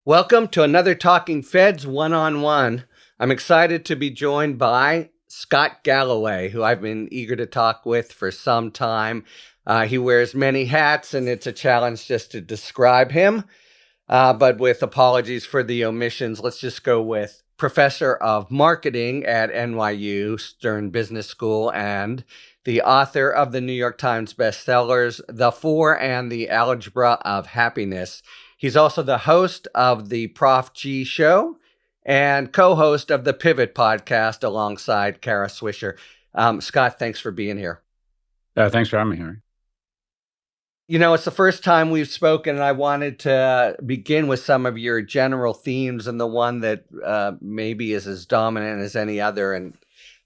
Welcome to another Talking Feds one-on-one. I'm excited to be joined by Scott Galloway, who I've been eager to talk with for some time. He wears many hats, and it's a challenge just to describe him. But with apologies for the omissions, let's just go with Professor of Marketing at NYU Stern Business School and the author of the New York Times bestsellers, The Four and the Algebra of Happiness. He's also the host of the Prof G Show and co-host of the Pivot podcast alongside Kara Swisher. Scott, thanks for being here. Thanks for having me here. You know, it's the first time we've spoken, and I wanted to begin with some of your general themes, and the one that maybe is as dominant as any other, and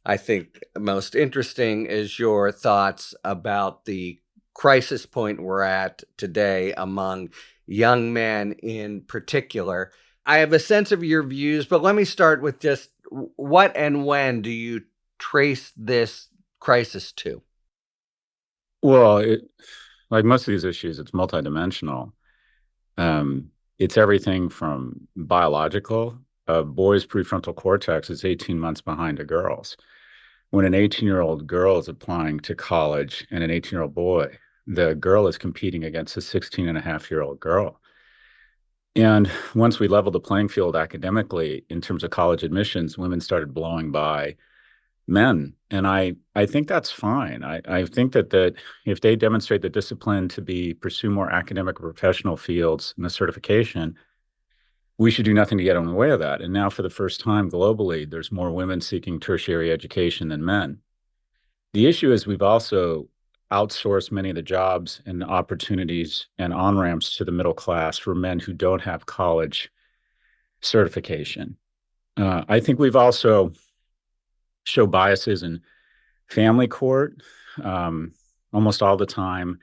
I think most interesting, is your thoughts about the crisis point we're at today among young men in particular. I have a sense of your views, but let me start with just what and when do you trace this crisis to? Well, like most of these issues, it's multidimensional. It's everything from biological. A boy's prefrontal cortex is 18 months behind a girl's. When an 18-year-old girl is applying to college and an 18-year-old boy, the girl is competing against a 16-and-a-half-year-old girl. And once we leveled the playing field academically in terms of college admissions, women started blowing by men. And I think that's fine. I think that if they demonstrate the discipline to pursue more academic or professional fields and the certification, we should do nothing to get in the way of that. And now for the first time globally, there's more women seeking tertiary education than men. The issue is we've also outsourced many of the jobs and opportunities and on-ramps to the middle class for men who don't have college certification. I think we've also show biases in family court. Almost all the time,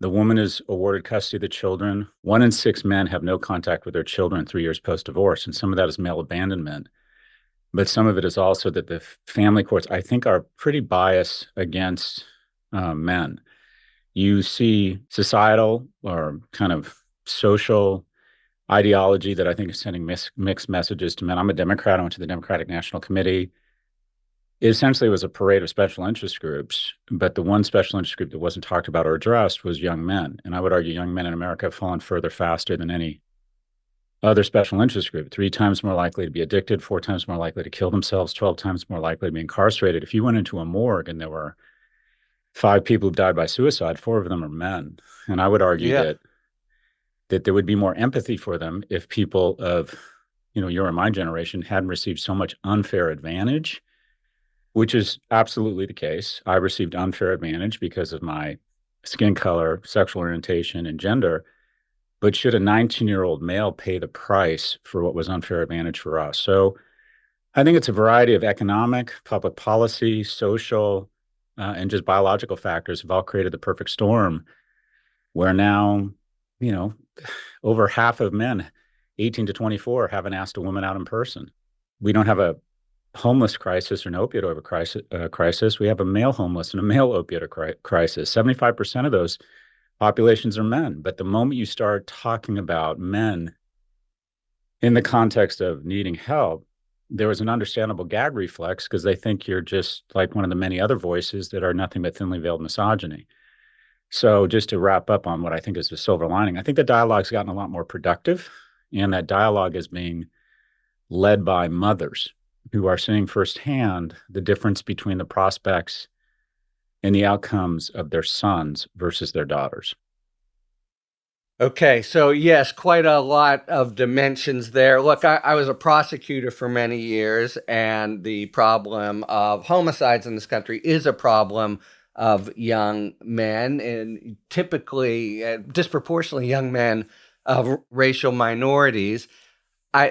the woman is awarded custody of the children. 1 in 6 men have no contact with their children 3 years post-divorce, and some of that is male abandonment. But some of it is also that the family courts, I think, are pretty biased against men. You see societal or kind of social ideology that I think is sending mixed messages to men. I'm a Democrat. I went to the Democratic National Committee. Essentially, it was a parade of special interest groups, but the one special interest group that wasn't talked about or addressed was young men. And I would argue young men in America have fallen further faster than any other special interest group. 3 times more likely to be addicted, 4 times more likely to kill themselves, 12 times more likely to be incarcerated. If you went into a morgue and there were 5 people who died by suicide, 4 of them are men. And I would argue that there would be more empathy for them if people of, your and my generation hadn't received so much unfair advantage, which is absolutely the case. I received unfair advantage because of my skin color, sexual orientation, and gender. But should a 19-year-old male pay the price for what was unfair advantage for us? So I think it's a variety of economic, public policy, social, and just biological factors have all created the perfect storm where now, over half of men, 18 to 24, haven't asked a woman out in person. We don't have a homeless crisis or an opioid crisis. We have a male homeless and a male opioid crisis. 75% of those populations are men. But the moment you start talking about men in the context of needing help, there was an understandable gag reflex because they think you're just like one of the many other voices that are nothing but thinly veiled misogyny. So just to wrap up on what I think is the silver lining, I think the dialogue's gotten a lot more productive, and that dialogue is being led by mothers who are seeing firsthand the difference between the prospects and the outcomes of their sons versus their daughters. Okay, so yes, quite a lot of dimensions there. Look, I was a prosecutor for many years, and the problem of homicides in this country is a problem of young men, and typically, disproportionately young men of racial minorities. I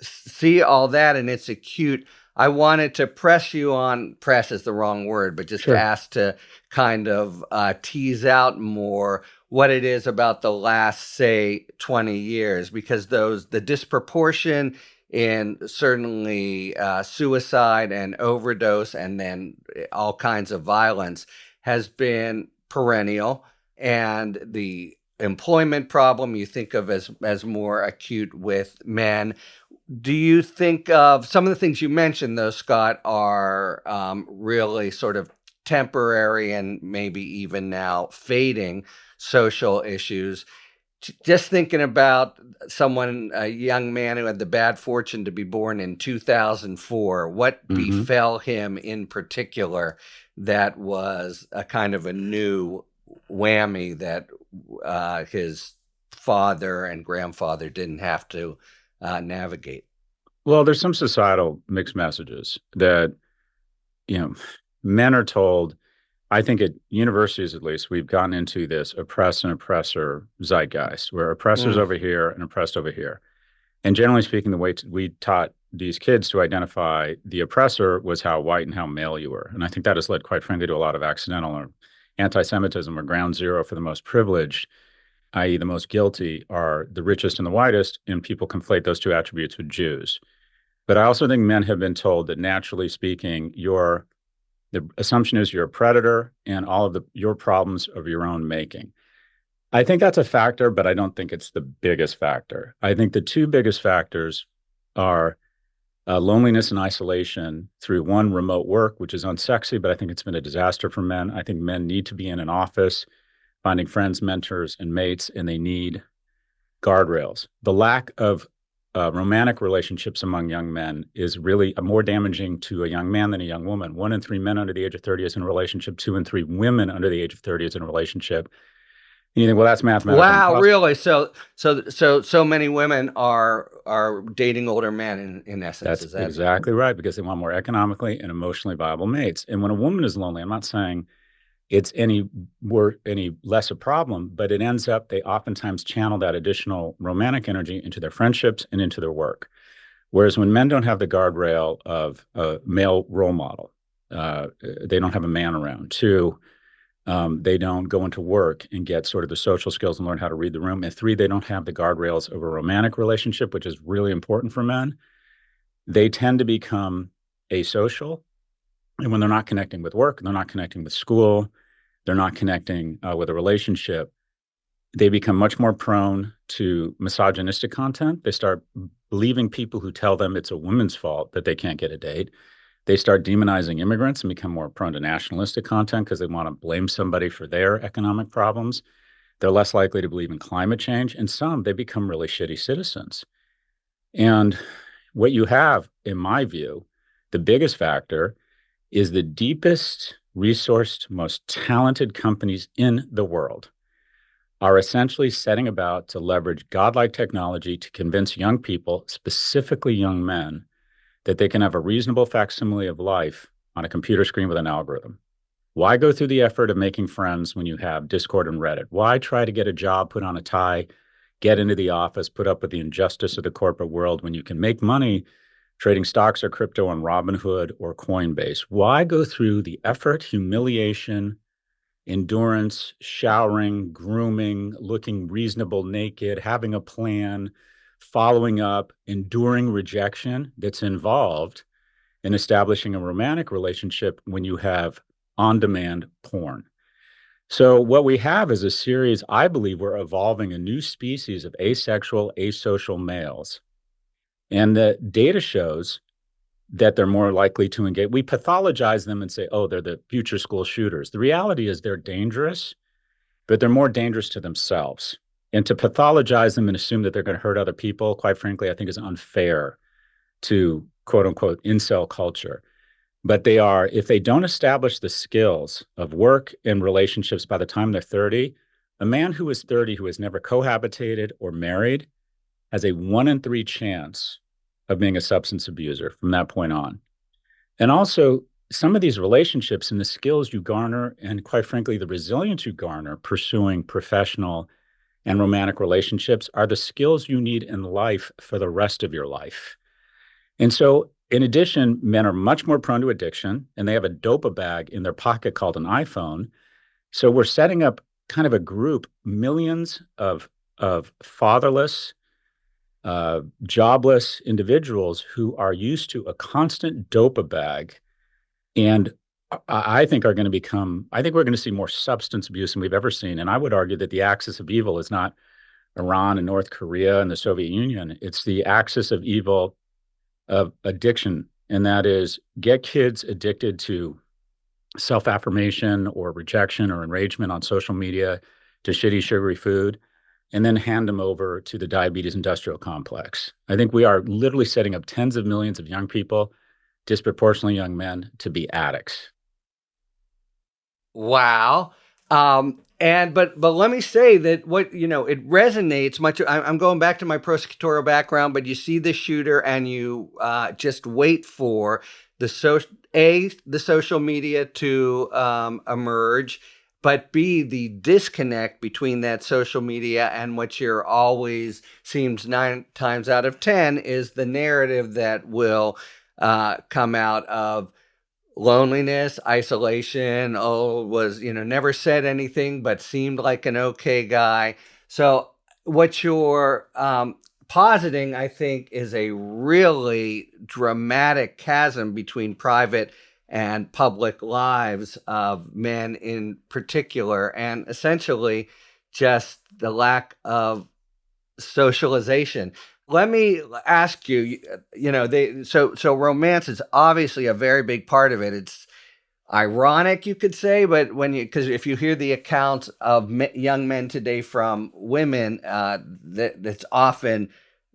see all that, and it's acute. I wanted to press you on, press is the wrong word, but just Sure. ask to kind of tease out more what it is about the last, say, 20 years, because the disproportion in certainly suicide and overdose and then all kinds of violence has been perennial. And the employment problem you think of as more acute with men. Do you think of some of the things you mentioned, though, Scott, are really sort of temporary and maybe even now fading social issues? Just thinking about a young man who had the bad fortune to be born in 2004, what Mm-hmm. befell him in particular that was a kind of a new whammy that his father and grandfather didn't have to navigate? Well, there's some societal mixed messages that, you know, men are told, I think at universities at least, we've gotten into this oppress and oppressor zeitgeist, where oppressors Mm. over here and oppressed over here. And generally speaking, the way we taught these kids to identify the oppressor was how white and how male you were. And I think that has led, quite frankly, to a lot of accidental or anti-Semitism, or ground zero for the most privileged, i.e., the most guilty, are the richest and the whitest, and people conflate those two attributes with Jews. But I also think men have been told that, naturally speaking, the assumption is you're a predator and all of your problems of your own making. I think that's a factor, but I don't think it's the biggest factor. I think the two biggest factors are loneliness and isolation through, one, remote work, which is unsexy, but I think it's been a disaster for men. I think men need to be in an office, finding friends, mentors, and mates, and they need guardrails. The lack of romantic relationships among young men is really more damaging to a young man than a young woman. 1 in 3 men under the age of 30 is in a relationship. 2 in 3 women under the age of 30 is in a relationship. And you think, well, that's mathematically Wow, impossible. really? So many women are dating older men in essence. That's Is that? exactly right, because they want more economically and emotionally viable mates. And when a woman is lonely, I'm not saying it's any less a problem, but it ends up, they oftentimes channel that additional romantic energy into their friendships and into their work. Whereas when men don't have the guardrail of a male role model, they don't have a man around. Two, they don't go into work and get sort of the social skills and learn how to read the room. And three, they don't have the guardrails of a romantic relationship, which is really important for men. They tend to become asocial. And when they're not connecting with work, they're not connecting with school, they're not connecting with a relationship, they become much more prone to misogynistic content. They start believing people who tell them it's a woman's fault that they can't get a date. They start demonizing immigrants and become more prone to nationalistic content because they want to blame somebody for their economic problems. They're less likely to believe in climate change. And some, they become really shitty citizens. And what you have, in my view, the biggest factor is the deepest resourced, most talented companies in the world are essentially setting about to leverage godlike technology to convince young people, specifically young men, that they can have a reasonable facsimile of life on a computer screen with an algorithm. Why go through the effort of making friends when you have Discord and Reddit? Why try to get a job, put on a tie, get into the office, put up with the injustice of the corporate world when you can make money trading stocks or crypto on Robinhood or Coinbase? Why go through the effort, humiliation, endurance, showering, grooming, looking reasonable naked, having a plan, following up, enduring rejection that's involved in establishing a romantic relationship when you have on-demand porn? So what we have is a series, I believe we're evolving a new species of asexual, asocial males. And the data shows that they're more likely to engage. We pathologize them and say, oh, they're the future school shooters. The reality is they're dangerous, but they're more dangerous to themselves. And to pathologize them and assume that they're going to hurt other people, quite frankly, I think is unfair to quote unquote incel culture. But they are, if they don't establish the skills of work and relationships by the time they're 30, a man who is 30 who has never cohabitated or married has a 1 in 3 chance of being a substance abuser from that point on. And also, some of these relationships and the skills you garner, and quite frankly, the resilience you garner pursuing professional and romantic relationships, are the skills you need in life for the rest of your life. And so, in addition, men are much more prone to addiction, and they have a dopa bag in their pocket called an iPhone. So we're setting up kind of a group, millions of fatherless, jobless individuals who are used to a constant dopa bag and I think are going to become, I think we're going to see more substance abuse than we've ever seen. And I would argue that the axis of evil is not Iran and North Korea and the Soviet Union. It's the axis of evil of addiction. And that is get kids addicted to self-affirmation or rejection or enragement on social media, to shitty, sugary food, and then hand them over to the diabetes industrial complex. I think we are literally setting up tens of millions of young people, disproportionately young men, to be addicts. Wow. But let me say that it resonates much. I'm going back to my prosecutorial background, but you see the shooter and you just wait for the social media to emerge, but B, the disconnect between that social media and what you're always seems 9 times out of 10 is the narrative that will come out of loneliness, isolation. Oh, was, never said anything, but seemed like an okay guy. So what you're positing, I think, is a really dramatic chasm between private and public lives of men in particular, and essentially just the lack of socialization. Let me ask you, so romance is obviously a very big part of it. It's ironic, you could say, but because if you hear the accounts of young men today from women, that's often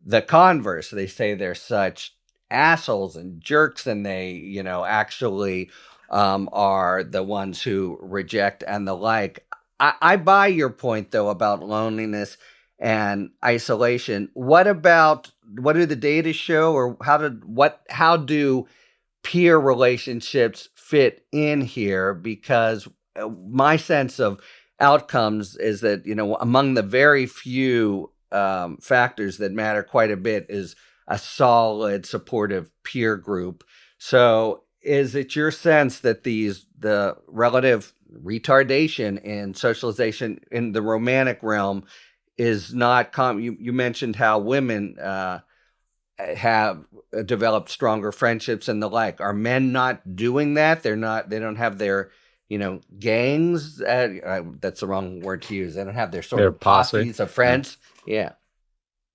the converse. They say they're such assholes and jerks, and they, actually are the ones who reject and the like. I buy your point though about loneliness and isolation. What do the data show, or how do peer relationships fit in here? Because my sense of outcomes is that, among the very few factors that matter quite a bit is a solid supportive peer group. So is it your sense that the relative retardation in socialization in the romantic realm is not you mentioned how women have developed stronger friendships and the like. Are men not doing that? They don't have their, gangs. That's the wrong word to use. They don't have their sort Their of posse. posses of friends. Yeah.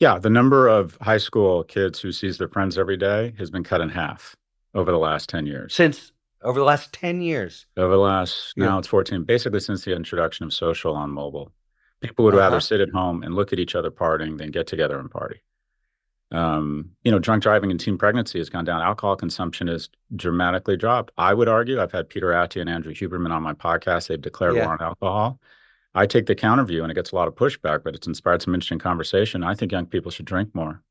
Yeah, the number of high school kids who sees their friends every day has been cut in half over the last 10 years. Since over the last 10 years. Over the last, Yeah. now it's 14, basically since the introduction of social on mobile. People would rather Uh-huh. sit at home and look at each other partying than get together and party. Drunk driving and teen pregnancy has gone down. Alcohol consumption has dramatically dropped. I would argue, I've had Peter Attia and Andrew Huberman on my podcast. They've declared Yeah. war on alcohol. I take the counter view, and it gets a lot of pushback, but it's inspired some interesting conversation. I think young people should drink more.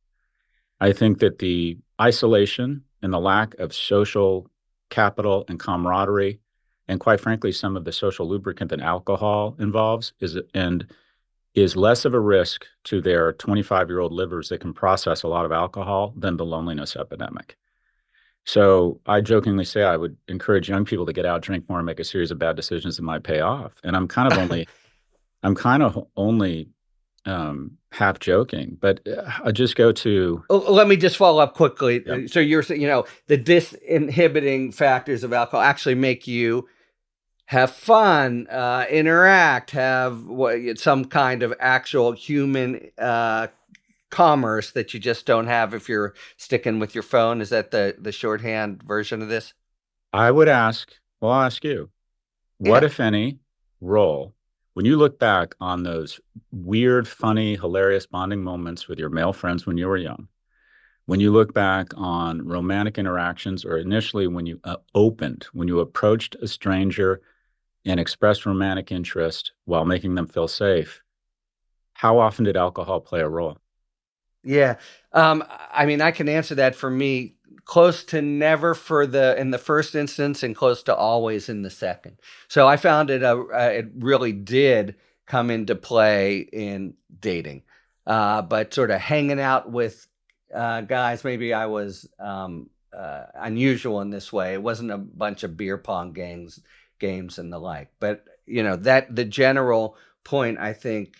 I think that the isolation and the lack of social capital and camaraderie, and quite frankly, some of the social lubricant that alcohol involves, is less of a risk to their 25-year-old livers that can process a lot of alcohol than the loneliness epidemic. So I jokingly say I would encourage young people to get out, drink more, and make a series of bad decisions that might pay off. And I'm kind of only half joking, but I just go to. Let me just follow up quickly. Yeah. So you're saying, the disinhibiting factors of alcohol actually make you have fun, interact, have some kind of actual human commerce that you just don't have if you're sticking with your phone. Is that the shorthand version of this? I'll ask you, what, Yeah. if any, role, when you look back on those weird, funny, hilarious bonding moments with your male friends when you were young, when you look back on romantic interactions, or initially when you when you approached a stranger and expressed romantic interest while making them feel safe, how often did alcohol play a role? Yeah. I mean, I can answer that. For me, close to never in the first instance, and close to always in the second. So I found it really did come into play in dating. But sort of hanging out with guys, maybe I was unusual in this way. It wasn't a bunch of beer pong games and the like. But that the general point, I think,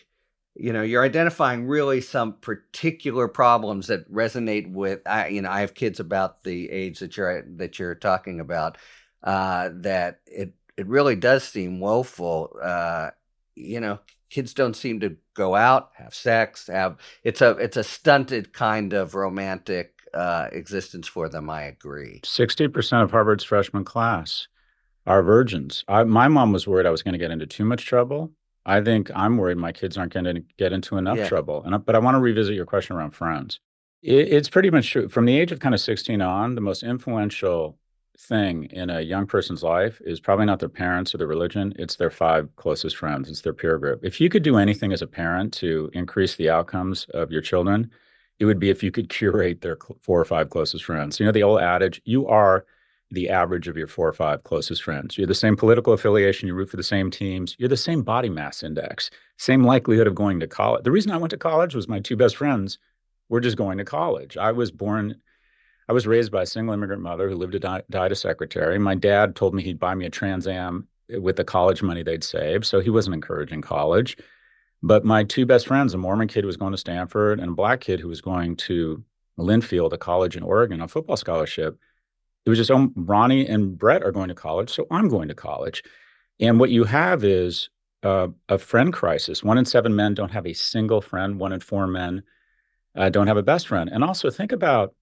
you're identifying really some particular problems that resonate with. I have kids about the age that you're talking about. that it really does seem woeful. You know, kids don't seem to go out, have sex, have it's a stunted kind of romantic existence for them. I agree. 60% of Harvard's freshman class are virgins. My mom was worried I was going to get into too much trouble. I think I'm worried my kids aren't going to get into enough Yeah. trouble. But I want to revisit your question around friends. It's pretty much true. From the age of kind of 16 on, the most influential thing in a young person's life is probably not their parents or their religion. It's their five closest friends. It's their peer group. If you could do anything as a parent to increase the outcomes of your children, it would be if you could curate their four or five closest friends. You know, the old adage, you are the average of your four or five closest friends. You're the same political affiliation, you root for the same teams, you're the same body mass index, same likelihood of going to college. The reason I went to college was my two best friends were just going to college. I was raised by a single immigrant mother who lived to died a secretary. My dad told me he'd buy me a Trans Am with the college money they'd saved, so he wasn't encouraging college. But my two best friends, a Mormon kid who was going to Stanford and a black kid who was going to Linfield, a college in Oregon, on a football scholarship, it was just, oh, Ronnie and Brett are going to college, so I'm going to college. And what you have is a friend crisis. 1 in 7 men don't have a single friend. 1 in 4 men don't have a best friend. And also think about,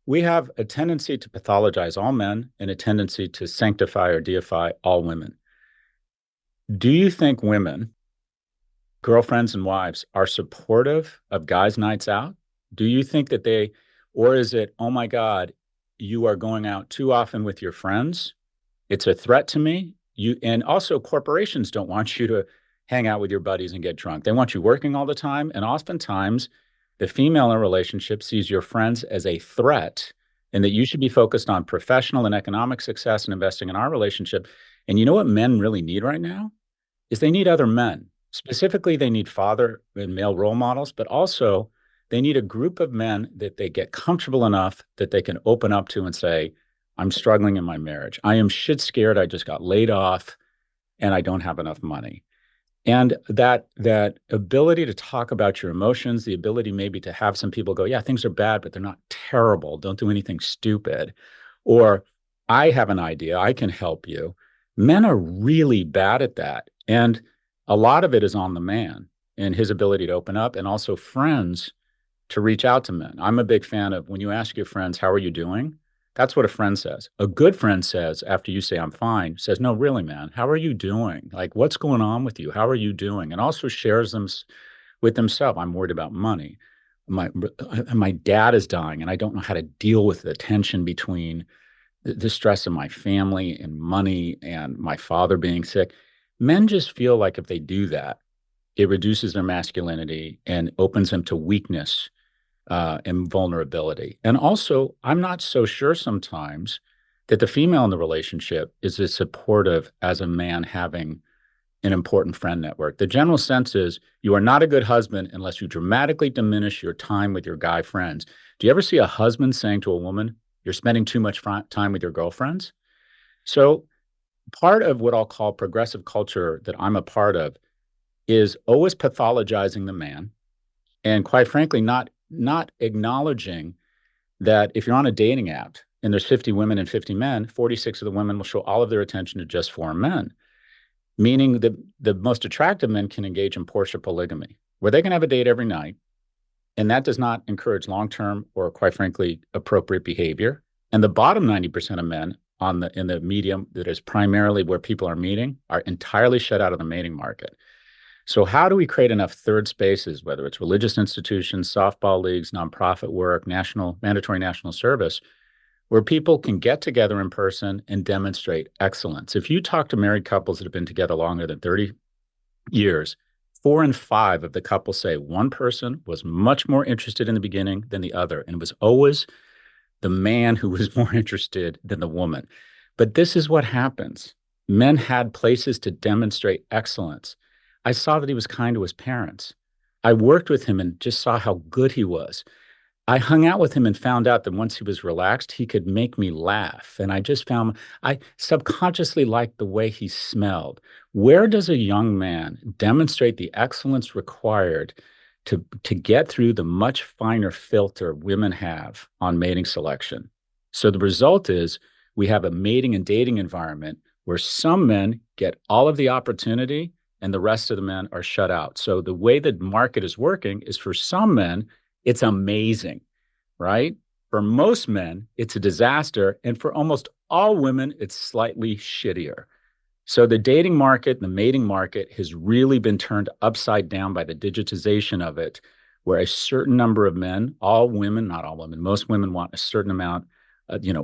we have a tendency to pathologize all men and a tendency to sanctify or deify all women. Do you think women, girlfriends and wives, are supportive of guys' nights out? Do you think that or is it, oh my God, you are going out too often with your friends? It's a threat to me. And also corporations don't want you to hang out with your buddies and get drunk. They want you working all the time. And oftentimes the female in a relationship sees your friends as a threat and that you should be focused on professional and economic success and investing in our relationship. And you know what men really need right now is they need other men. Specifically, they need father and male role models, but also they need a group of men that they get comfortable enough that they can open up to and say, I'm struggling in my marriage. I am shit scared. I just got laid off and I don't have enough money. And that ability to talk about your emotions, the ability maybe to have some people go, yeah, things are bad, but they're not terrible. Don't do anything stupid. Or I have an idea. I can help you. Men are really bad at that. And a lot of it is on the man and his ability to open up, and also friends to reach out to men. I'm a big fan of when you ask your friends, how are you doing? That's what a friend says. A good friend says, after you say, I'm fine, says, no, really, man, how are you doing? Like, what's going on with you? How are you doing? And also shares them with themselves. I'm worried about money. My dad is dying, and I don't know how to deal with the tension between the stress of my family and money and my father being sick. Men just feel like if they do that, it reduces their masculinity and opens them to weakness and vulnerability. And also, I'm not so sure sometimes that the female in the relationship is as supportive as a man having an important friend network. The general sense is you are not a good husband unless you dramatically diminish your time with your guy friends. Do you ever see a husband saying to a woman, you're spending too much time with your girlfriends? So part of what I'll call progressive culture that I'm a part of is always pathologizing the man, and quite frankly, not acknowledging that if you're on a dating app and there's 50 women and 50 men, 46 of the women will show all of their attention to just 4 men, meaning that the most attractive men can engage in Porsche polygamy, where they can have a date every night, and that does not encourage long-term or, quite frankly, appropriate behavior. And the bottom 90% of men in the medium that is primarily where people are meeting are entirely shut out of the mating market. So how do we create enough third spaces, whether it's religious institutions, softball leagues, nonprofit work, mandatory national service, where people can get together in person and demonstrate excellence? If you talk to married couples that have been together longer than 30 years, 4 in 5 of the couples say one person was much more interested in the beginning than the other, and it was always the man who was more interested than the woman. But this is what happens. Men had places to demonstrate excellence. I saw that he was kind to his parents. I worked with him and just saw how good he was. I hung out with him and found out that once he was relaxed, he could make me laugh. And I just found I subconsciously liked the way he smelled. Where does a young man demonstrate the excellence required to get through the much finer filter women have on mating selection? So the result is we have a mating and dating environment where some men get all of the opportunity and the rest of the men are shut out. So the way the market is working is for some men, it's amazing, right? For most men, it's a disaster. And for almost all women, it's slightly shittier. So the dating market, the mating market has really been turned upside down by the digitization of it, where a certain number of men, all women, not all women, most women want a certain amount,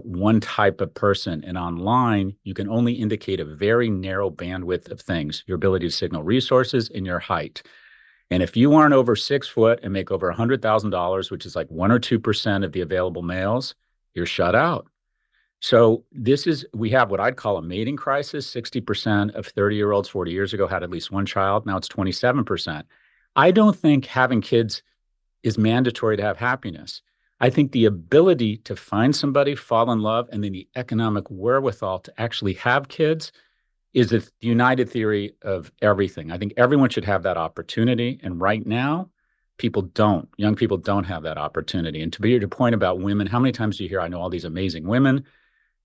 one type of person. And online, you can only indicate a very narrow bandwidth of things, your ability to signal resources and your height. And if you aren't over 6 foot and make over $100,000, which is like 1 or 2% of the available males, you're shut out. So we have what I'd call a mating crisis. 60% of 30-year-olds 40 years ago had at least one child. Now it's 27%. I don't think having kids is mandatory to have happiness. I think the ability to find somebody, fall in love, and then the economic wherewithal to actually have kids is the united theory of everything. I think everyone should have that opportunity. And right now, people don't. Young people don't have that opportunity. And to your point about women, how many times do you hear, I know all these amazing women,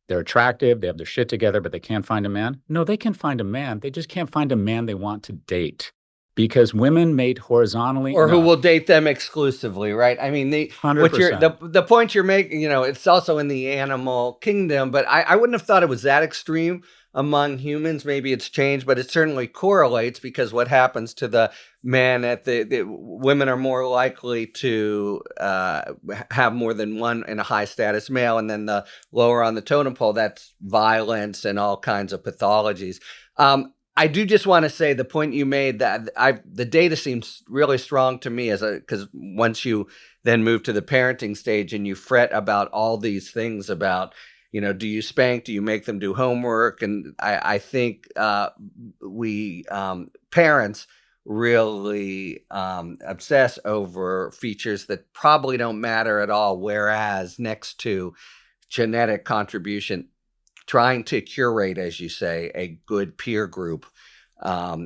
they're attractive, they have their shit together, but they can't find a man? No, they can find a man. They just can't find a man they want to date because women mate horizontally. Or who will date them exclusively, right? I mean, 100%. The point you're making, it's also in the animal kingdom, but I wouldn't have thought it was that extreme among humans. Maybe it's changed, but it certainly correlates because what happens to the men the women are more likely to have more than one in a high status male, and then the lower on the totem pole, that's violence and all kinds of pathologies. I do just want to say the point you made that the data seems really strong to me because once you then move to the parenting stage and you fret about all these things about, do you spank? Do you make them do homework? And I think we parents really obsess over features that probably don't matter at all. Whereas next to genetic contribution, trying to curate, as you say, a good peer group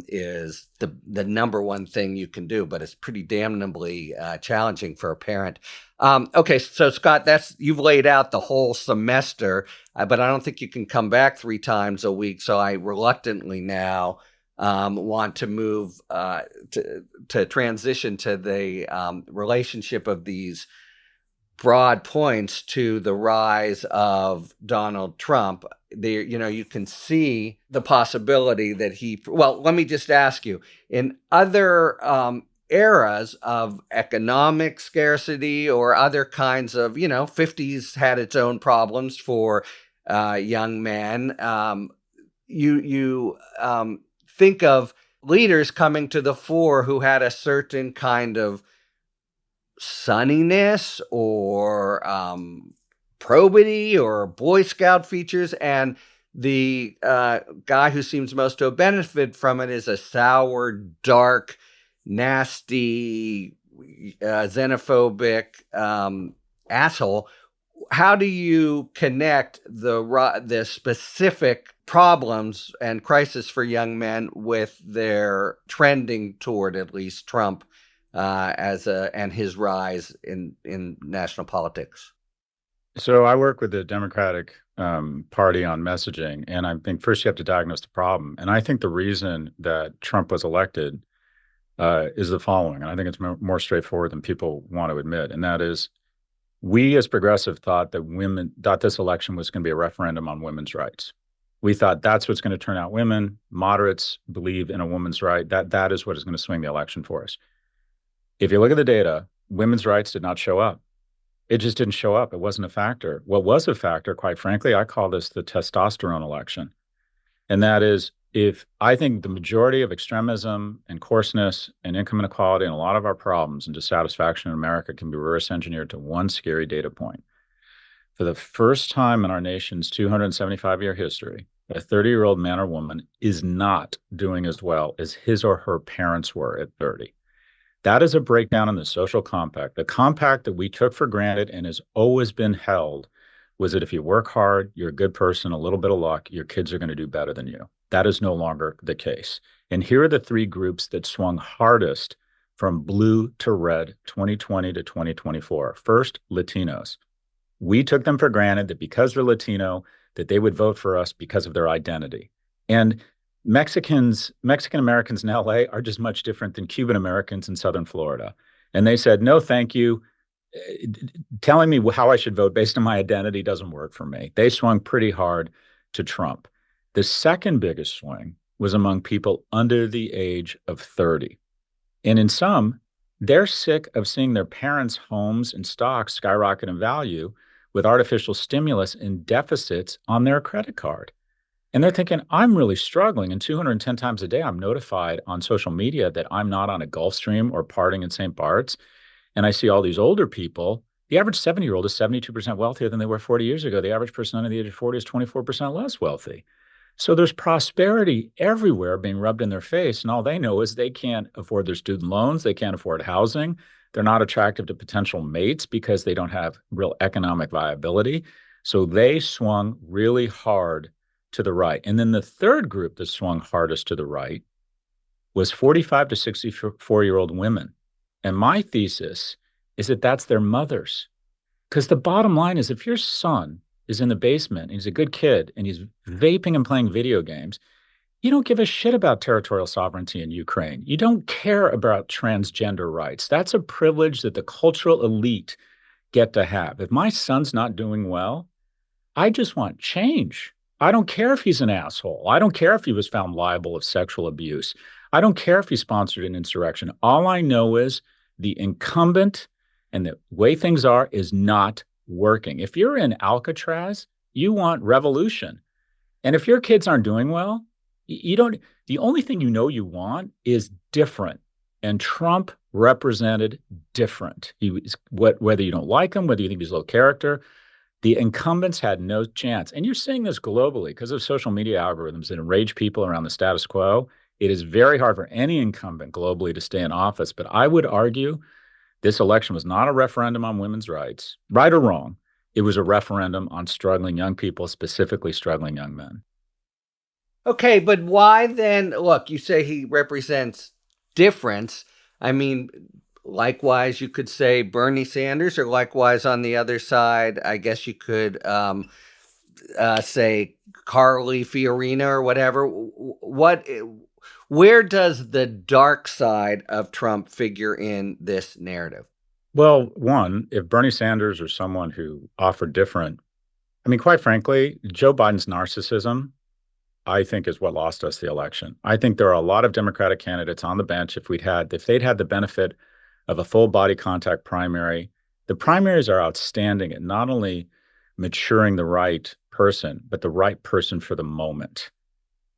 is the number one thing you can do, but it's pretty damnably challenging for a parent. Okay, so Scott, you've laid out the whole semester, but I don't think you can come back 3 times a week. So I reluctantly now want to move to transition to the relationship of these broad points to the rise of Donald Trump. There, you can see the possibility that let me just ask you, in other eras of economic scarcity or other kinds of, 50s had its own problems for young men. You think of leaders coming to the fore who had a certain kind of sunniness or probity or Boy Scout features, and the guy who seems most to have benefited from it is a sour, dark, nasty, xenophobic asshole. How do you connect the specific problems and crisis for young men with their trending toward at least Trump and his rise in national politics? So I work with the Democratic Party on messaging, and I think first you have to diagnose the problem. And I think the reason that Trump was elected is the following, and I think it's more straightforward than people want to admit, and that is we as progressive thought that this election was going to be a referendum on women's rights. We thought that's what's going to turn out women. Moderates believe in a woman's right. That is what is going to swing the election for us. If you look at the data, women's rights did not show up. It just didn't show up. It wasn't a factor. What was a factor, quite frankly, I call this the testosterone election. And that is, if I think the majority of extremism and coarseness and income inequality and a lot of our problems and dissatisfaction in America can be reverse engineered to one scary data point. For the first time in our nation's 275-year history, a 30-year-old man or woman is not doing as well as his or her parents were at 30. That is a breakdown in the social compact. The compact that we took for granted and has always been held was that if you work hard, you're a good person, a little bit of luck, your kids are going to do better than you. That is no longer the case. And here are the 3 groups that swung hardest from blue to red, 2020 to 2024. First, Latinos. We took them for granted that because they're Latino, that they would vote for us because of their identity. And Mexican Americans in LA are just much different than Cuban Americans in Southern Florida. And they said, no, thank you. Telling me how I should vote based on my identity doesn't work for me. They swung pretty hard to Trump. The second biggest swing was among people under the age of 30. And in some, they're sick of seeing their parents' homes and stocks skyrocket in value with artificial stimulus and deficits on their credit card. And they're thinking, I'm really struggling. And 210 times a day, I'm notified on social media that I'm not on a Gulfstream or partying in St. Bart's. And I see all these older people. The average 70-year-old is 72% wealthier than they were 40 years ago. The average person under the age of 40 is 24% less wealthy. So there's prosperity everywhere being rubbed in their face. And all they know is they can't afford their student loans. They can't afford housing. They're not attractive to potential mates because they don't have real economic viability. So they swung really hard to the right. And then the third group that swung hardest to the right was 45 to 64-year-old women. And my thesis is that that's their mothers. Because the bottom line is if your son is in the basement, and he's a good kid, and he's vaping and playing video games, you don't give a shit about territorial sovereignty in Ukraine. You don't care about transgender rights. That's a privilege that the cultural elite get to have. If my son's not doing well, I just want change. I don't care if he's an asshole. I don't care if he was found liable of sexual abuse. I don't care if he sponsored an insurrection. All I know is the incumbent and the way things are is not working. If you're in Alcatraz, you want revolution. And if your kids aren't doing well, you don't, the only thing you want is different. And Trump represented different. He was, whether you don't like him, whether you think he's low character, the incumbents had no chance. And you're seeing this globally because of social media algorithms that enrage people around the status quo. It is very hard for any incumbent globally to stay in office. But I would argue this election was not a referendum on women's rights, right or wrong. It was a referendum on struggling young people, specifically struggling young men. Okay, but why then? Look, you say he represents difference. I mean, likewise, you could say Bernie Sanders, or likewise on the other side, I guess you could say Carly Fiorina or whatever. Where does the dark side of Trump figure in this narrative? Well, one, if Bernie Sanders or someone who offered different, I mean, quite frankly, Joe Biden's narcissism, I think, is what lost us the election. I think there are a lot of Democratic candidates on the bench if they'd had the benefit of a full body contact primary. The primaries are outstanding at not only maturing the right person, but the right person for the moment.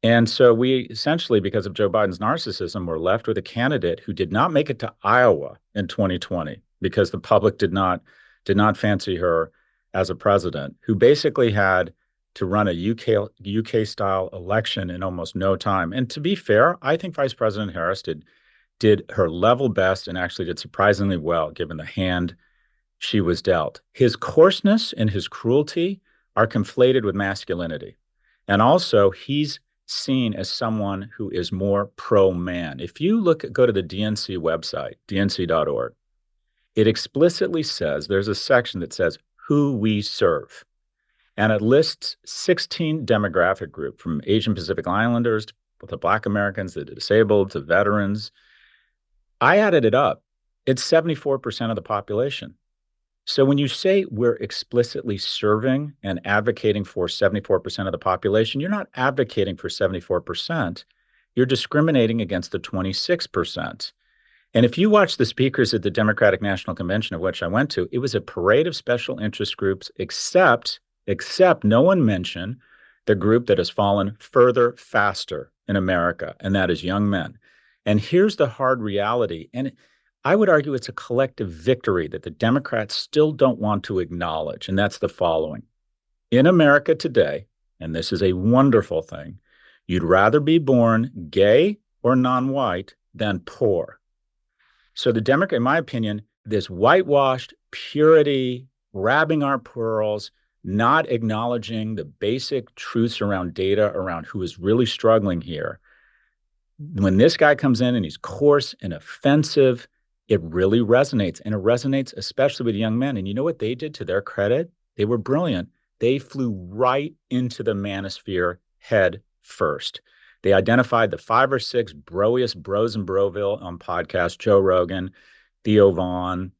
And so we essentially, because of Joe Biden's narcissism, were left with a candidate who did not make it to Iowa in 2020 because the public did not fancy her as a president, who basically had to run a UK style election in almost no time. And to be fair, I think Vice President Harris did her level best and actually did surprisingly well given the hand she was dealt. His coarseness and his cruelty are conflated with masculinity. And also he's seen as someone who is more pro-man. If you go to the DNC website, dnc.org, it explicitly says, there's a section that says who we serve. And it lists 16 demographic groups from Asian Pacific Islanders to Black Americans, to the disabled, to veterans. I added it up. It's 74% of the population. So when you say we're explicitly serving and advocating for 74% of the population, you're not advocating for 74%. You're discriminating against the 26%. And if you watch the speakers at the Democratic National Convention, of which I went to, it was a parade of special interest groups, except no one mentioned the group that has fallen further faster in America, and that is young men. And here's the hard reality. And I would argue it's a collective victory that the Democrats still don't want to acknowledge, and that's the following. In America today, and this is a wonderful thing, you'd rather be born gay or non-white than poor. So the Democrat, in my opinion, this whitewashed purity, grabbing our pearls, not acknowledging the basic truths around data, around who is really struggling here. When this guy comes in and he's coarse and offensive, it really resonates. And it resonates especially with young men. And you know what they did to their credit? They were brilliant. They flew right into the manosphere head first. They identified the 5 or 6 broiest bros in Broville on podcasts, Joe Rogan, Theo Vaughn,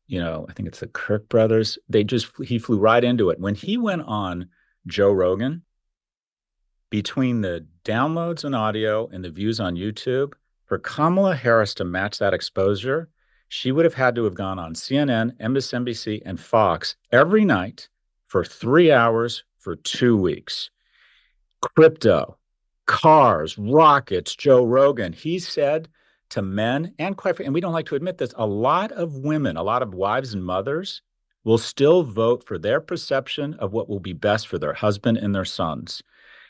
I think it's the Kirk brothers. He flew right into it. When he went on Joe Rogan, between the downloads and audio and the views on YouTube, for Kamala Harris to match that exposure, she would have had to have gone on CNN, MSNBC, and Fox every night for 3 hours for 2 weeks. Crypto, cars, rockets, Joe Rogan. He said to men, and we don't like to admit this, a lot of women, a lot of wives and mothers will still vote for their perception of what will be best for their husband and their sons.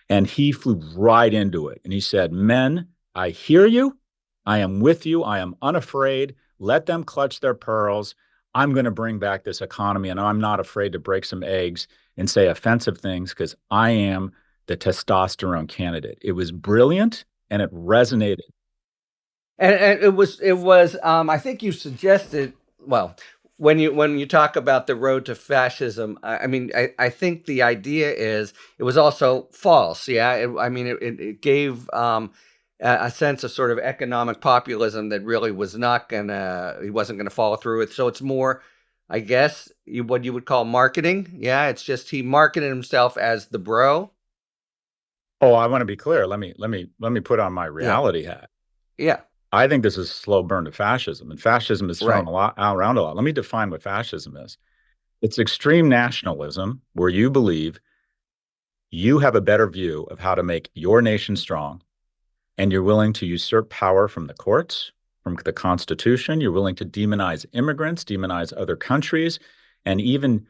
And he flew right into it. And he said, men, I hear you. I am with you. I am unafraid. Let them clutch their pearls. I'm going to bring back this economy, and I'm not afraid to break some eggs and say offensive things because I am the testosterone candidate. It was brilliant, and it resonated. And it was I think you suggested, well, when you talk about the road to fascism, I think the idea is it was also false. Yeah. It gave a sense of sort of economic populism that really he wasn't going to follow through with. So it's more, I guess, what you would call marketing. Yeah. It's just he marketed himself as the bro. Oh, I want to be clear. Let me put on my reality hat. Yeah. I think this is a slow burn to fascism, and fascism is thrown around a lot. Let me define what fascism is. It's extreme nationalism where you believe you have a better view of how to make your nation strong, and you're willing to usurp power from the courts, from the Constitution. You're willing to demonize immigrants, demonize other countries, and even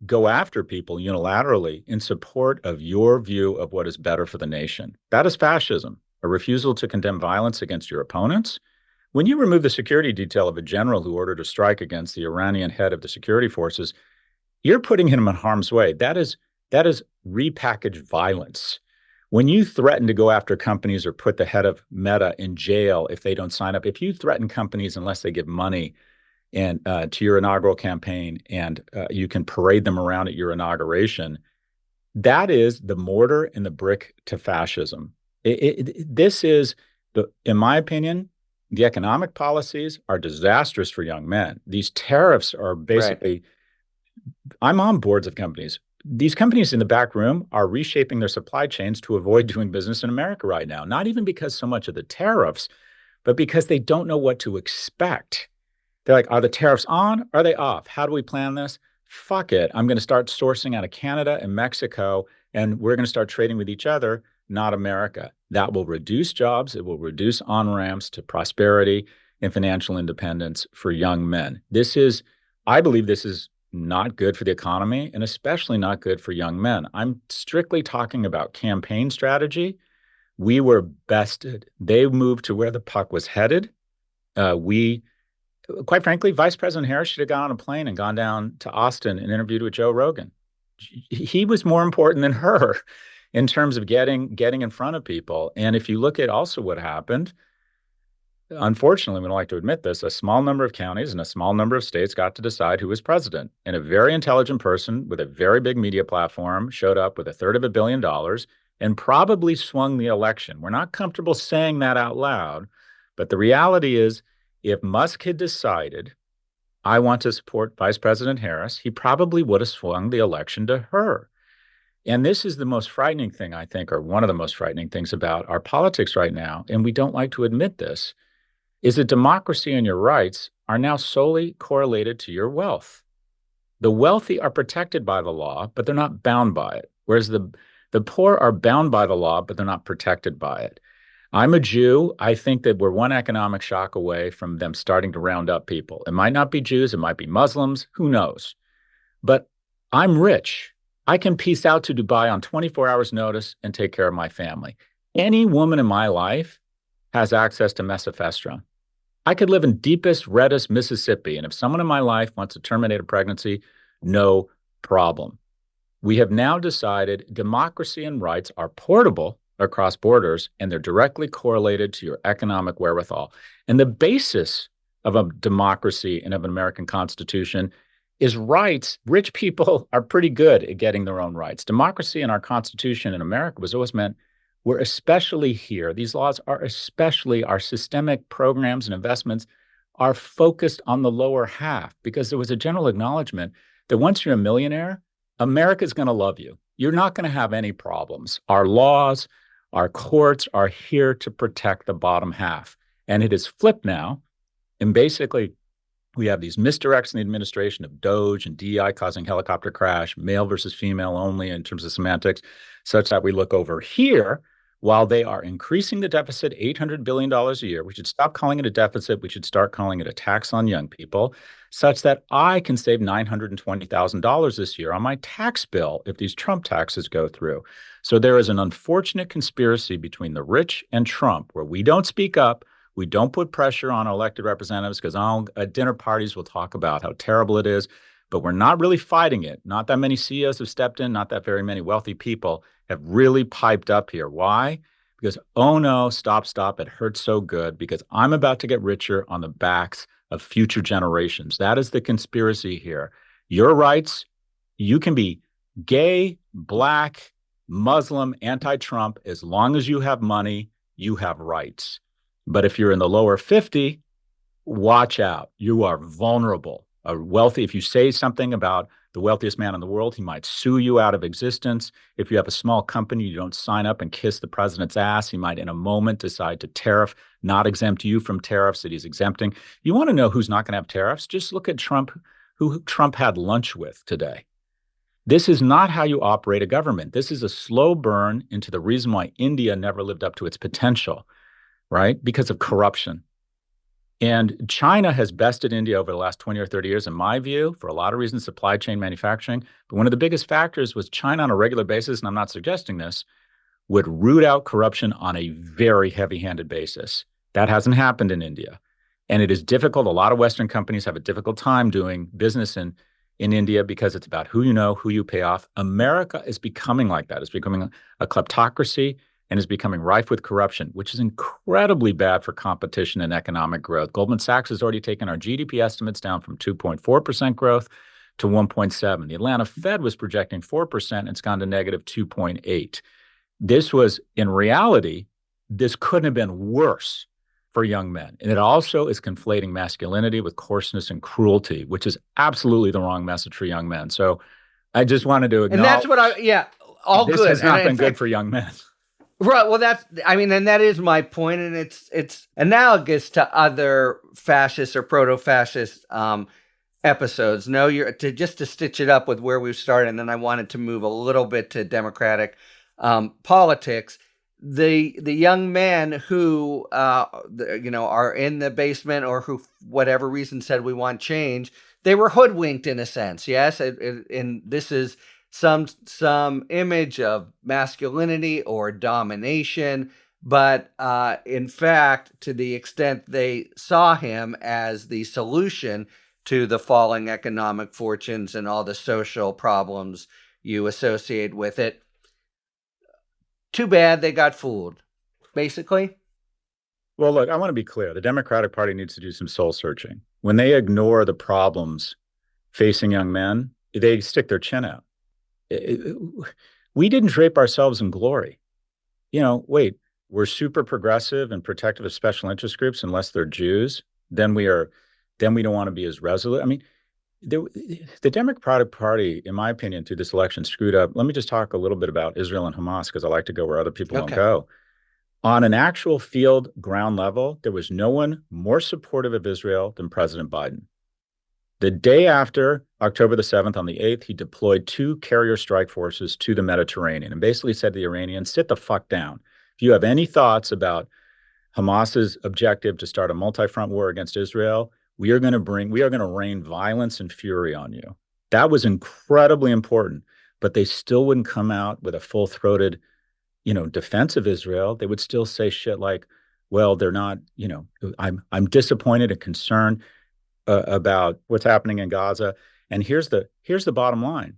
go after people unilaterally in support of your view of what is better for the nation. That is fascism. A refusal to condemn violence against your opponents. When you remove the security detail of a general who ordered a strike against the Iranian head of the security forces, you're putting him in harm's way. That is repackaged violence. When you threaten to go after companies or put the head of Meta in jail if they don't sign up, if you threaten companies unless they give money and to your inaugural campaign and you can parade them around at your inauguration, that is the mortar and the brick to fascism. This is, in my opinion, the economic policies are disastrous for young men. These tariffs are basically, I'm on boards of companies. These companies in the back room are reshaping their supply chains to avoid doing business in America right now, not even because so much of the tariffs, but because they don't know what to expect. They're like, are the tariffs on? Are they off? How do we plan this? Fuck it. I'm going to start sourcing out of Canada and Mexico, and we're going to start trading with each other, not America. That will reduce jobs. It will reduce on-ramps to prosperity and financial independence for young men. I believe this is not good for the economy and especially not good for young men. I'm strictly talking about campaign strategy. We were bested. They moved to where the puck was headed. Quite frankly, Vice President Harris should have gone on a plane and gone down to Austin and interviewed with Joe Rogan. He was more important than her in terms of getting in front of people. And if you look at also what happened, unfortunately, we don't like to admit this, a small number of counties and a small number of states got to decide who was president. And a very intelligent person with a very big media platform showed up with $250 million and probably swung the election. We're not comfortable saying that out loud, but the reality is if Musk had decided, I want to support Vice President Harris, he probably would have swung the election to her. And this is the most frightening thing, I think, or one of the most frightening things about our politics right now, and we don't like to admit this, is that democracy and your rights are now solely correlated to your wealth. The wealthy are protected by the law, but they're not bound by it, whereas the poor are bound by the law, but they're not protected by it. I'm a Jew. I think that we're one economic shock away from them starting to round up people. It might not be Jews. It might be Muslims. Who knows? But I'm rich. I can peace out to Dubai on 24 hours notice and take care of my family. Any woman in my life has access to mesophestrone. I could live in deepest, reddest Mississippi, and if someone in my life wants to terminate a pregnancy, no problem. We have now decided democracy and rights are portable across borders, and they're directly correlated to your economic wherewithal. And the basis of a democracy and of an American Constitution is rights. Rich people are pretty good at getting their own rights. Democracy and our Constitution in America was always meant we're especially here. These laws are especially our systemic programs and investments are focused on the lower half because there was a general acknowledgement that once you're a millionaire, America's going to love you. You're not going to have any problems. Our laws, our courts are here to protect the bottom half. And it is flipped now. And basically, we have these misdirects in the administration of Doge and DEI causing helicopter crash, male versus female only in terms of semantics, such that we look over here while they are increasing the deficit $800 billion a year. We should stop calling it a deficit. We should start calling it a tax on young people, such that I can save $920,000 this year on my tax bill if these Trump taxes go through. So there is an unfortunate conspiracy between the rich and Trump where we don't speak up. We don't put pressure on elected representatives because at dinner parties we'll talk about how terrible it is, but we're not really fighting it. Not that many CEOs have stepped in, not that very many wealthy people have really piped up here. Why? Because, oh no, stop, it hurts so good because I'm about to get richer on the backs of future generations. That is the conspiracy here. Your rights, you can be gay, black, Muslim, anti-Trump, as long as you have money, you have rights. But if you're in the lower 50, watch out. You are vulnerable. If you say something about the wealthiest man in the world, he might sue you out of existence. If you have a small company, you don't sign up and kiss the president's ass, he might in a moment decide to tariff, not exempt you from tariffs that he's exempting. You want to know who's not going to have tariffs? Just look at Trump, who Trump had lunch with today. This is not how you operate a government. This is a slow burn into the reason why India never lived up to its potential, right? Because of corruption. And China has bested India over the last 20 or 30 years, in my view, for a lot of reasons, supply chain manufacturing. But one of the biggest factors was China on a regular basis, and I'm not suggesting this, would root out corruption on a very heavy-handed basis. That hasn't happened in India. And it is difficult. A lot of Western companies have a difficult time doing business in India because it's about who you know, who you pay off. America is becoming like that. It's becoming a kleptocracy and is becoming rife with corruption, which is incredibly bad for competition and economic growth. Goldman Sachs has already taken our GDP estimates down from 2.4% growth to 1.7. The Atlanta Fed was projecting 4%, and it's gone to negative 2.8. This was, in reality, this couldn't have been worse for young men. And it also is conflating masculinity with coarseness and cruelty, which is absolutely the wrong message for young men. So I just wanted to acknowledge. And that's what all this good. This has not been good for young men. Right. Well, and that is my point, and it's analogous to other fascist or proto-fascist episodes. No, just to stitch it up with where we started, and then I wanted to move a little bit to democratic politics. The young men who are in the basement or who, whatever reason, said we want change, they were hoodwinked in a sense. Yes, and this is some image of masculinity or domination, but in fact, to the extent they saw him as the solution to the falling economic fortunes and all the social problems you associate with it, too bad they got fooled, basically. Well, look, I want to be clear. The Democratic Party needs to do some soul searching. When they ignore the problems facing young men, they stick their chin out. We didn't drape ourselves in glory. Wait, we're super progressive and protective of special interest groups unless they're Jews. Then we don't want to be as resolute. I mean, the Democratic Party, in my opinion, through this election screwed up. Let me just talk a little bit about Israel and Hamas because I like to go where other people won't go. On an actual field ground level, there was no one more supportive of Israel than President Biden. The day after October the 7th, on the 8th, he deployed 2 carrier strike forces to the Mediterranean and basically said to the Iranians, sit the fuck down. If you have any thoughts about Hamas's objective to start a multi-front war against Israel, we are going to rain violence and fury on you. That was incredibly important, but they still wouldn't come out with a full-throated, defense of Israel. They would still say shit like, well, they're not, I'm disappointed and concerned about what's happening in Gaza. And here's the bottom line.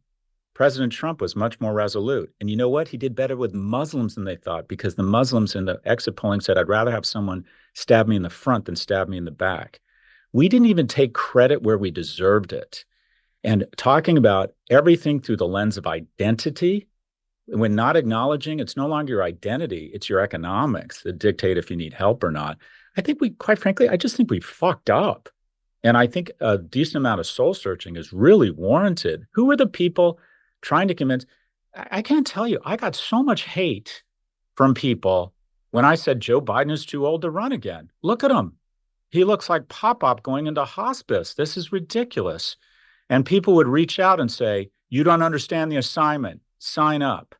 President Trump was much more resolute. And you know what? He did better with Muslims than they thought, because the Muslims in the exit polling said, I'd rather have someone stab me in the front than stab me in the back. We didn't even take credit where we deserved it. And talking about everything through the lens of identity, when not acknowledging it's no longer your identity, it's your economics that dictate if you need help or not. I think quite frankly, I just think we fucked up. And I think a decent amount of soul searching is really warranted. Who are the people trying to convince? I can't tell you. I got so much hate from people when I said Joe Biden is too old to run again. Look at him. He looks like Pop-Up going into hospice. This is ridiculous. And people would reach out and say, you don't understand the assignment. Sign up.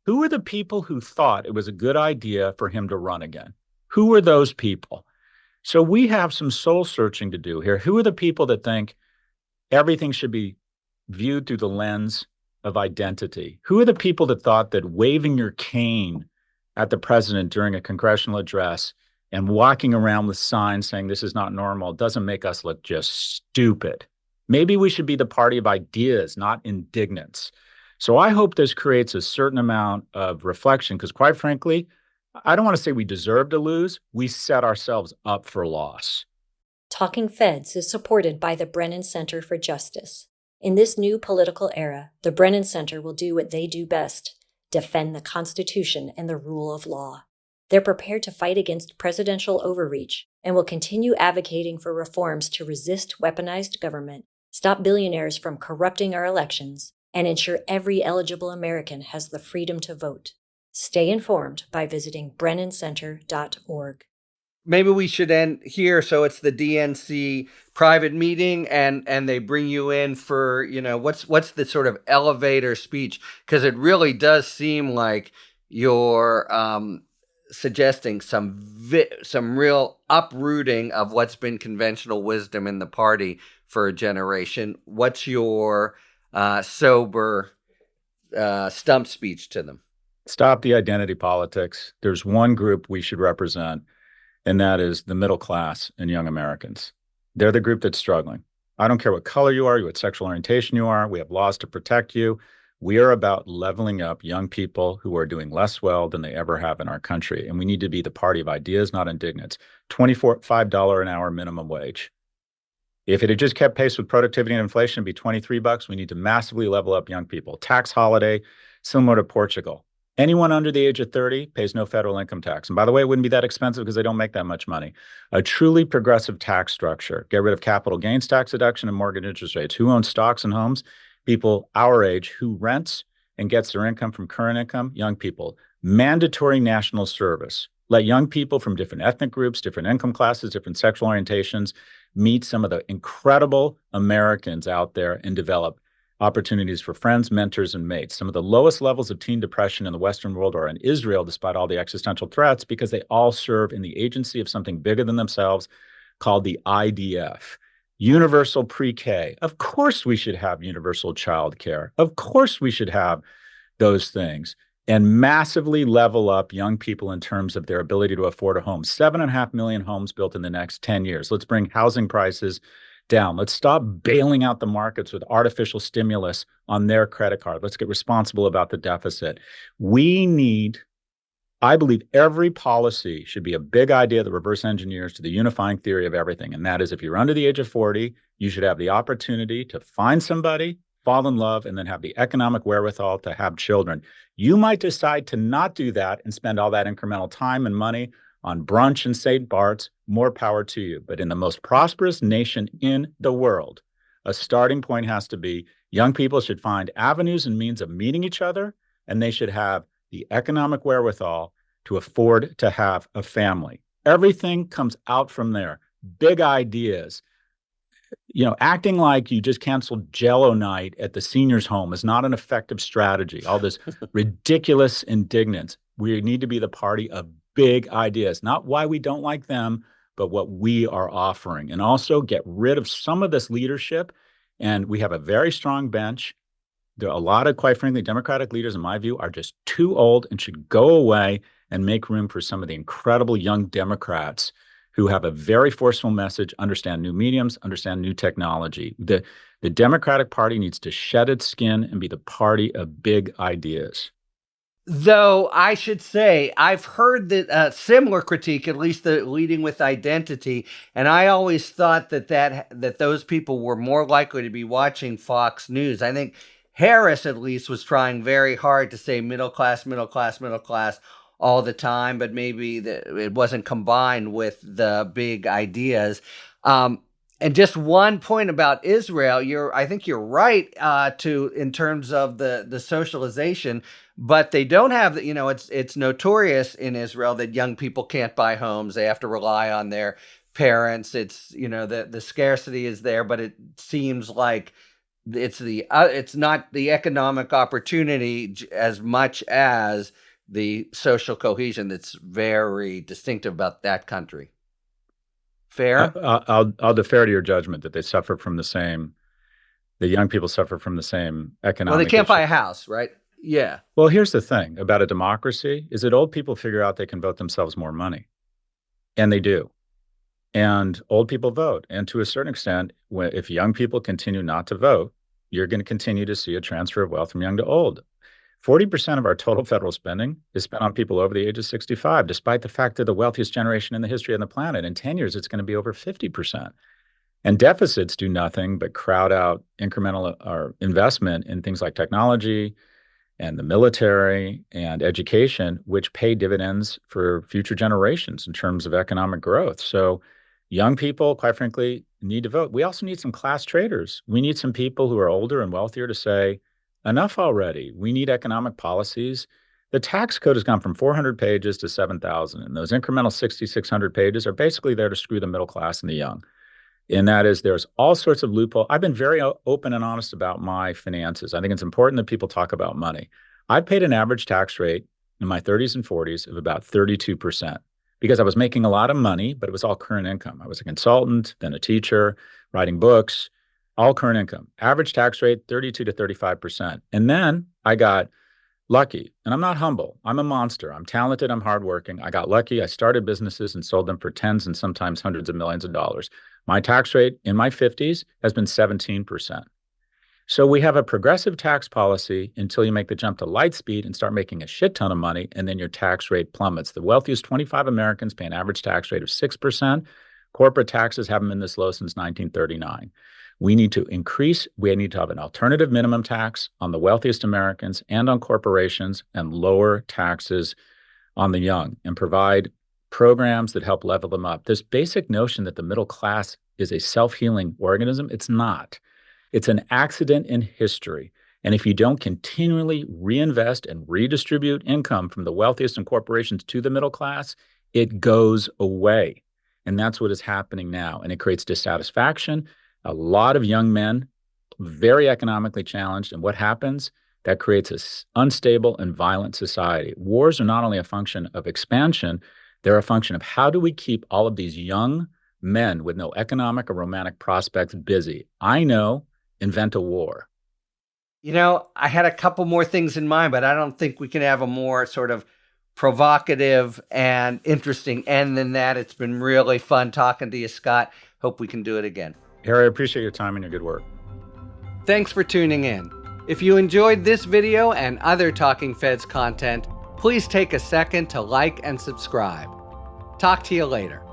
Who are the people who thought it was a good idea for him to run again? Who are those people? So we have some soul searching to do here. Who are the people that think everything should be viewed through the lens of identity? Who are the people that thought that waving your cane at the president during a congressional address and walking around with signs saying this is not normal doesn't make us look just stupid? Maybe we should be the party of ideas, not indignants. So I hope this creates a certain amount of reflection, because quite frankly, I don't want to say we deserve to lose. We set ourselves up for loss. Talking Feds is supported by the Brennan Center for Justice. In this new political era, the Brennan Center will do what they do best: defend the Constitution and the rule of law. They're prepared to fight against presidential overreach and will continue advocating for reforms to resist weaponized government, stop billionaires from corrupting our elections, and ensure every eligible American has the freedom to vote. Stay informed by visiting BrennanCenter.org. Maybe we should end here. So it's the DNC private meeting, and they bring you in for, what's the sort of elevator speech? Because it really does seem like you're suggesting some real uprooting of what's been conventional wisdom in the party for a generation. What's your sober stump speech to them? Stop the identity politics. There's one group we should represent, and that is the middle class and young Americans. They're the group that's struggling. I don't care what color you are, what sexual orientation you are. We have laws to protect you. We are about leveling up young people who are doing less well than they ever have in our country. And we need to be the party of ideas, not indignants. $5 an hour minimum wage. If it had just kept pace with productivity and inflation, it'd be $23. We need to massively level up young people. Tax holiday, similar to Portugal. Anyone under the age of 30 pays no federal income tax. And by the way, it wouldn't be that expensive because they don't make that much money. A truly progressive tax structure. Get rid of capital gains tax deduction and mortgage interest rates. Who owns stocks and homes? People our age. Who rents and gets their income from current income? Young people. Mandatory national service. Let young people from different ethnic groups, different income classes, different sexual orientations meet some of the incredible Americans out there and develop opportunities for friends, mentors, and mates. Some of the lowest levels of teen depression in the Western world are in Israel, despite all the existential threats, because they all serve in the agency of something bigger than themselves called the IDF. Universal pre-K. Of course we should have universal child care. Of course we should have those things. And massively level up young people in terms of their ability to afford a home. 7.5 million homes built in the next 10 years. Let's bring housing prices down. Let's stop bailing out the markets with artificial stimulus on their credit card. Let's get responsible about the deficit. I believe every policy should be a big idea that reverse engineers to the unifying theory of everything. And that is, if you're under the age of 40, you should have the opportunity to find somebody, fall in love, and then have the economic wherewithal to have children. You might decide to not do that and spend all that incremental time and money on brunch in St. Bart's. More power to you. But in the most prosperous nation in the world, a starting point has to be young people should find avenues and means of meeting each other, and they should have the economic wherewithal to afford to have a family. Everything comes out from there. Big ideas. Acting like you just canceled Jell-O night at the seniors' home is not an effective strategy. All this ridiculous indignance. We need to be the party of big ideas, not why we don't like them, but what we are offering. And also get rid of some of this leadership. And we have a very strong bench. There are a lot of, quite frankly, Democratic leaders, in my view, are just too old and should go away and make room for some of the incredible young Democrats who have a very forceful message, understand new mediums, understand new technology. The Democratic Party needs to shed its skin and be the party of big ideas. Though I should say, I've heard that similar critique, at least the leading with identity, and I always thought that those people were more likely to be watching Fox News. I think Harris, at least, was trying very hard to say middle class, middle class, middle class all the time, but maybe it wasn't combined with the big ideas. And just one point about Israel, I think you're right in terms of the socialization, but they don't have it's notorious in Israel that young people can't buy homes. They have to rely on their parents. It's, the scarcity is there, but it seems like it's not the economic opportunity as much as the social cohesion that's very distinctive about that country. Fair? I'll defer to your judgment that the young people suffer from the same economic. Well, they can't buy a issues. house, right? Yeah. Well, here's the thing about a democracy is that old people figure out they can vote themselves more money, and they do. And old people vote. And to a certain extent, if young people continue not to vote, you're going to continue to see a transfer of wealth from young to old. 40% of our total federal spending is spent on people over the age of 65, despite the fact that the wealthiest generation in the history of the planet. In 10 years, it's going to be over 50%. And deficits do nothing but crowd out incremental or investment in things like technology and the military and education, which pay dividends for future generations in terms of economic growth. So young people, quite frankly, need to vote. We also need some class traders. We need some people who are older and wealthier to say, enough already. We need economic policies. The tax code has gone from 400 pages to 7,000, and those incremental 6,600 pages are basically there to screw the middle class and the young. And that is, there's all sorts of loophole. I've been very open and honest about my finances. I think it's important that people talk about money. I paid an average tax rate in my 30s and 40s of about 32% because I was making a lot of money, but it was all current income. I was a consultant, then a teacher, writing books, all current income. Average tax rate, 32 to 35%. And then I got lucky. And I'm not humble. I'm a monster. I'm talented. I'm hardworking. I got lucky. I started businesses and sold them for tens and sometimes hundreds of millions of dollars. My tax rate in my 50s has been 17%. So we have a progressive tax policy until you make the jump to light speed and start making a shit ton of money, and then your tax rate plummets. The wealthiest 25 Americans pay an average tax rate of 6%. Corporate taxes haven't been this low since 1939. We need to have an alternative minimum tax on the wealthiest Americans and on corporations, and lower taxes on the young, and provide programs that help level them up. This basic notion that the middle class is a self-healing organism, it's not. It's an accident in history. And if you don't continually reinvest and redistribute income from the wealthiest and corporations to the middle class, it goes away. And that's what is happening now. And it creates dissatisfaction. A lot of young men, very economically challenged. And what happens? That creates an unstable and violent society. Wars are not only a function of expansion, they're a function of how do we keep all of these young men with no economic or romantic prospects busy. I know, invent a war. I had a couple more things in mind, but I don't think we can have a more sort of provocative and interesting end than that. It's been really fun talking to you, Scott. Hope we can do it again. Harry, I appreciate your time and your good work. Thanks for tuning in. If you enjoyed this video and other Talking Feds content, please take a second to like and subscribe. Talk to you later.